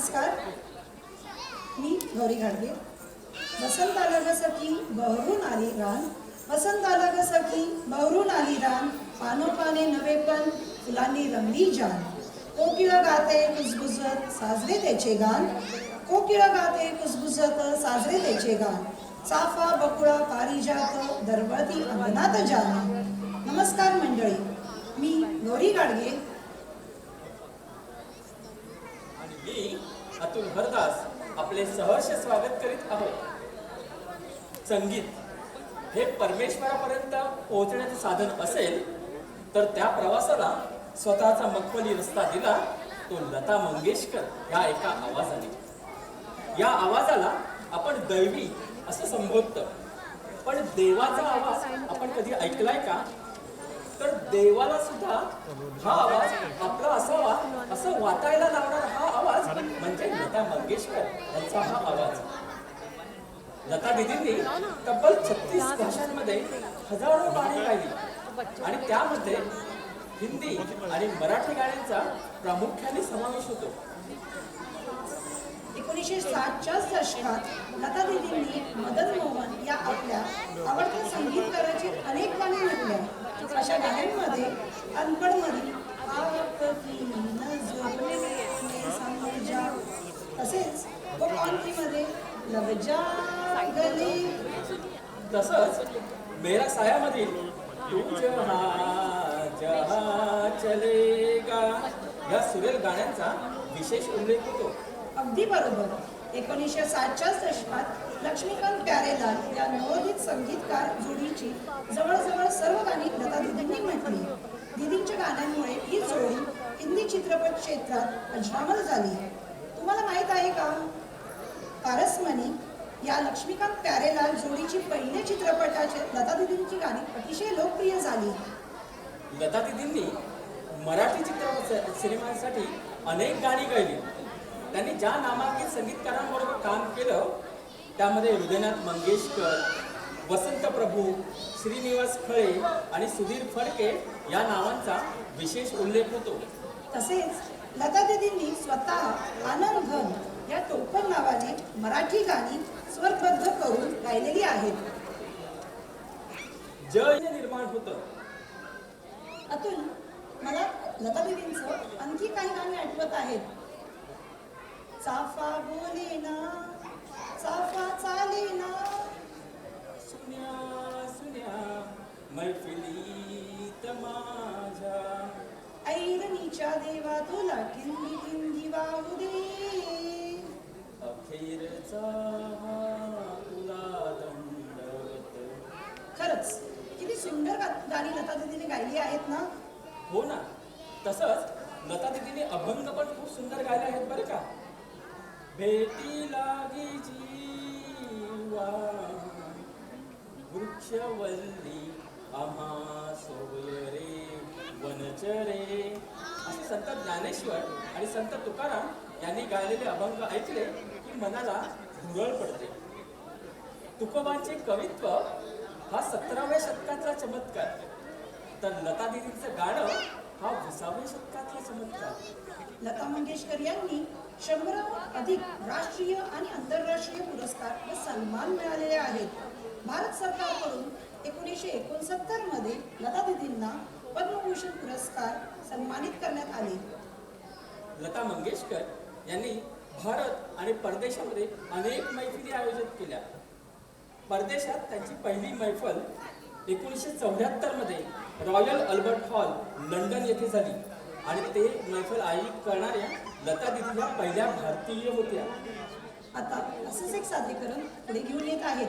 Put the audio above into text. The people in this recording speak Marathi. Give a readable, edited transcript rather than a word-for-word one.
नमस्कार, मी गौरी घाडगे. वसंत आला ग सखी बहरून आली रान, वसंत आला ग सखी बहरून आली रान, पानोपाने नवे पण फुलांनी रंगली जान. कोकिळ गाते कुजबुजत साजरे त्याचे गान, कोकिळ गाते कुजबुजत साजरे त्याचे गान. चाफा बकुळा पारिजात दरवळती अंगणात जान. नमस्कार मंडळी, मी गौरी गाडगे. आणि मी अतुल हरदास आपले सहर्ष स्वागत करीत आहोत. संगीत हे परमेश्वरापर्यंत पोहोचण्याचे साधन असेल तर त्या प्रवासाला स्वतःचा मखमली रस्ता दिला तो लता मंगेशकर या एका आवाजाने. या आवाजाला आपण दैवी असं संबोधतो, पण देवाचा आवाज आपण कधी ऐकलाय का? तर देवाला सुद्धा हा आवाज आपला असावा असं वाटायला लावणारा हा आवाज म्हणजे लता मंगेशकर यांचा हा आवाज. लता दीदींनी तब्बल 36 भाषांमध्ये हजारो गाणी गायली आणि त्यामध्ये हिंदी आणि मराठी गाण्यांचा प्रामुख्याने समावेश होतो. 1960च्या दशकात लता दीदींनी मदन मोहन या आपल्या आवडत्या संगीतकाराची अनेक गाणी म्हटल्या. अशा गाण्यांमध्ये अनपढमधील आपकी नजर में समझा, तसेच वो कॉन्ट्रीमध्ये लग जा गले, तसंच मेरा सायामधील तू जहाँ जहाँ चलेगा या सुरेल गाण्यांचा विशेष उल्लेख होतो. अगदी बरोबर. 1960च्या दशकात लक्ष्मीकांत प्यारेलाल या नवोदित संगीतकार जोडीची जवळजवळ सर्व गाणी लता दीदींनी म्हटली. दीदींच्या गाण्यांमुळे ही जोडी हिंदी चित्रपट क्षेत्रात अजरामर झाली. तुम्हाला माहीत आहे का, पारसमणी या लक्ष्मीकांत प्यारेलाल जोडीची पहिल्या चित्रपटाचे लता दीदींची गाणी अतिशय लोकप्रिय झाली. लता दीदींनी मराठी चित्रपट सिनेमांसाठी अनेक गाणी गायली. त्यांनी ज्या नामांकित संगीतकारांबरोबर काम केलं त्यामध्ये हृदयनाथ मंगेशकर, वसंत प्रभू, श्रीनिवास खळे आणि सुधीर फडके या नावांचा विशेष उल्लेख होतो. तसेच लता दीदींनी स्वतः आनंद घन या टोपण नावाने मराठी गाणी स्वरबद्ध करून गायलेली आहेत. जय निर्माण होतं. अतुल, मला लता दीदींचं आणखी काही गाणी आठवत आहेत. चाफा बोले ना, चाफा चाले ना, सुन्या सुन्या मैफिलीत माझ्या, ऐरणीच्या देवा तुला किंदी किंदी वाहू दे, अखेरचा तुला दंडवत. खरंच किती सुंदर गाणी लता दीदीने गायली आहेत ना. हो ना. तसंच लता दीदीने अभंग पण खूप सुंदर गायले आहेत बरं का. भेटी लागी जीवा वृक्षवल्ली आम्हा सोय रे वनचरे असे संत ज्ञानेश्वर आणि संत तुकाराम यांनी गायलेले अभंग ऐकले की मनाला धुरळ पडते. तुकोबांचे कवित्व हा 17व्या शतकातला चमत्कार, तर लता दीदींचं गाणं हा 20व्या शतकातला चमत्कार. लता मंगेशकर यांनी 100हून अधिक राष्ट्रीय आणि आंतरराष्ट्रीय पुरस्कार व सन्मान मिळालेले आहेत. भारत सरकारकडून 1969 मध्ये लता दीदींना पद्मभूषण पुरस्कार सन्मानित करण्यात आले. लता मंगेशकर यांनी भारत आणि परदेशामध्ये अनेक मैफिली आयोजित केल्या. परदेशात त्यांची पहिली मैफल 1974 मध्ये रॉयल अल्बर्ट हॉल लंडन येथे झाली आणि ते मैफल आयोजित करणाऱ्या लता दीदी या पहिल्या भारतीय होत्या. आता असंच एक सादरीकरण पुढे घेऊन येत आहेत.